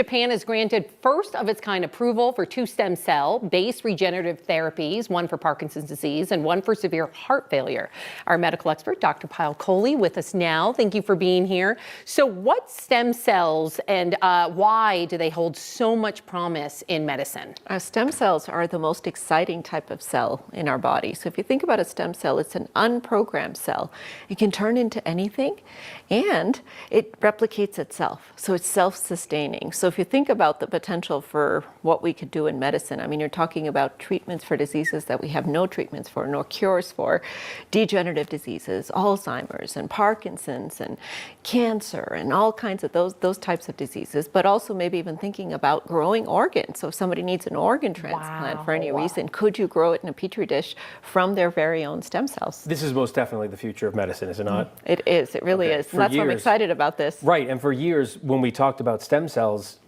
Japan has granted first of its kind approval for 2 stem cell based regenerative therapies, one for Parkinson's disease and one for severe heart failure. Our medical expert, Dr. Pyle Coley, with us now. Thank you for being here. So what stem cells and why do they hold so much promise in medicine? Stem cells are the most exciting type of cell in our body. So if you think about a stem cell, it's an unprogrammed cell. It can turn into anything and it replicates itself. So it's self-sustaining. So if you think about the potential for what we could do in medicine, I mean, you're talking about treatments for diseases that we have no treatments for, nor cures for, degenerative diseases, Alzheimer's and Parkinson's and cancer and all kinds of those types of diseases, but also maybe even thinking about growing organs. So if somebody needs an organ transplant for any reason, could you grow it in a petri dish from their very own stem cells? This is most definitely the future of medicine, is it not? It is. It really is. And that's why I'm excited about this. Right. And for years, when we talked about stem cells,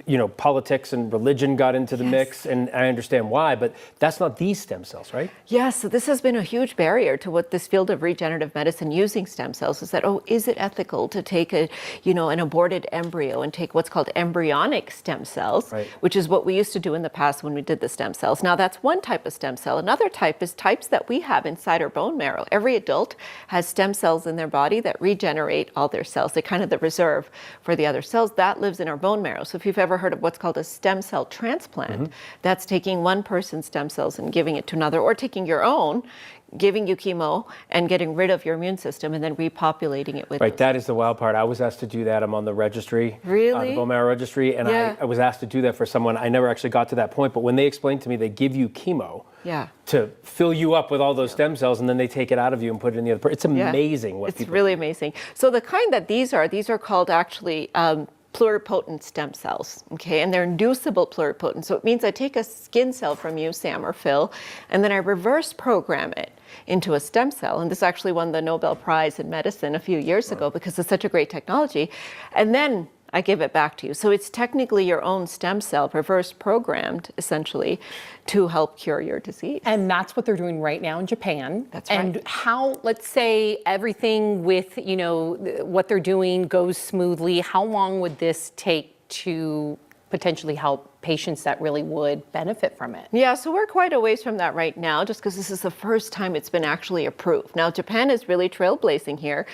you know, politics and religion got into the mix, and I understand why, but that's not these stem cells, right? Yes, so this has been a huge barrier to what this field of regenerative medicine using stem cells is that, is it ethical to take an aborted embryo and take what's called embryonic stem cells, which is what we used to do in the past when we did the stem cells. Now that's one type of stem cell. Another type is types that we have inside our bone marrow. Every adult has stem cells in their body that regenerate all their cells. They're kind of the reserve for the other cells. That lives in our bone marrow. So if you've ever heard of what's called a stem cell transplant, that's taking one person's stem cells and giving it to another, or taking your own, giving you chemo and getting rid of your immune system and then repopulating it with that is the wild part. I was asked to do that. I'm on the registry, the bone marrow registry, and I was asked to do that for someone. I never actually got to that point, but when they explained to me they give you chemo to fill you up with all those stem cells, and then they take it out of you and put it in the other person. It's amazing what it's really amazing. So the kind that these are called actually pluripotent stem cells, okay? And they're inducible pluripotent. So it means I take a skin cell from you, Sam or Phil, and then I reverse program it into a stem cell. And this actually won the Nobel Prize in medicine a few years ago because it's such a great technology. And then I give it back to you. So it's technically your own stem cell, reverse programmed, essentially, to help cure your disease. And that's what they're doing right now in Japan. That's right. And how, let's say everything with, what they're doing goes smoothly, how long would this take to potentially help patients that really would benefit from it? Yeah, so we're quite a ways from that right now, just because this is the first time it's been actually approved. Now, Japan is really trailblazing here,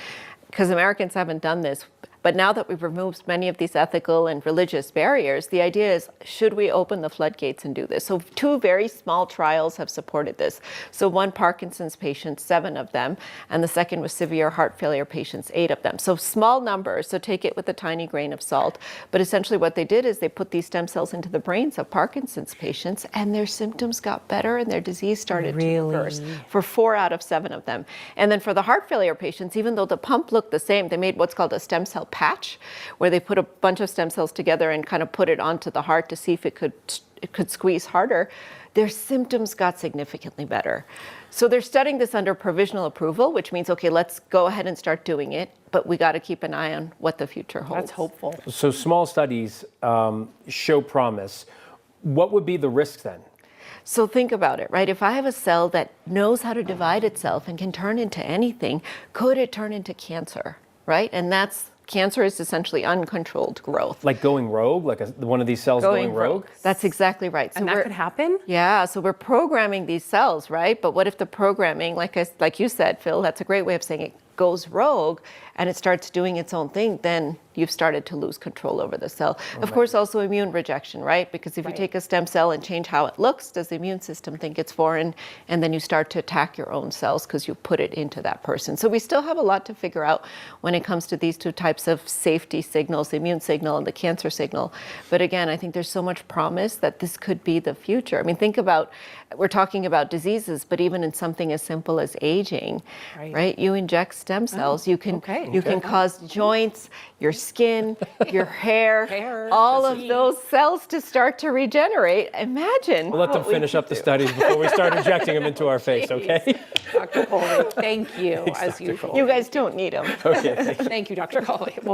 because Americans haven't done this. But now that we've removed many of these ethical and religious barriers, the idea is, should we open the floodgates and do this? So 2 very small trials have supported this. So one Parkinson's patients, 7 of them, and the second was severe heart failure patients, 8 of them. So small numbers, so take it with a tiny grain of salt. But essentially what they did is they put these stem cells into the brains of Parkinson's patients, and their symptoms got better and their disease started to reverse for 4 out of 7 of them. And then for the heart failure patients, even though the pump looked the same, they made what's called a stem cell patch, where they put a bunch of stem cells together and kind of put it onto the heart to see if it could squeeze harder. Their symptoms got significantly better. So they're studying this under provisional approval, which means, okay, let's go ahead and start doing it, but we got to keep an eye on what the future holds. That's hopeful. So small studies show promise. What would be the risks then? So think about it, right? If I have a cell that knows how to divide itself and can turn into anything, could it turn into cancer, right? And cancer is essentially uncontrolled growth. Like going rogue? Like one of these cells going rogue? That's exactly right. So that could happen? Yeah, so we're programming these cells, right? But what if the programming, like you said, Phil, that's a great way of saying it, goes rogue and it starts doing its own thing, then you've started to lose control over the cell. Of course, also immune rejection, right? Because if you take a stem cell and change how it looks, does the immune system think it's foreign? And then you start to attack your own cells because you put it into that person. So we still have a lot to figure out when it comes to these 2 types of safety signals, the immune signal and the cancer signal. But again, I think there's so much promise that this could be the future. I mean, think about, we're talking about diseases, but even in something as simple as aging, right? You inject stem cells, you can cause joints, your skin, your hair, all of those cells to start to regenerate. Imagine. We'll let them finish up the studies before we start injecting them into our face, okay? Dr. Coley, thank you, as usual. You guys don't need them. Okay. Thank you, Dr. Coley. Well,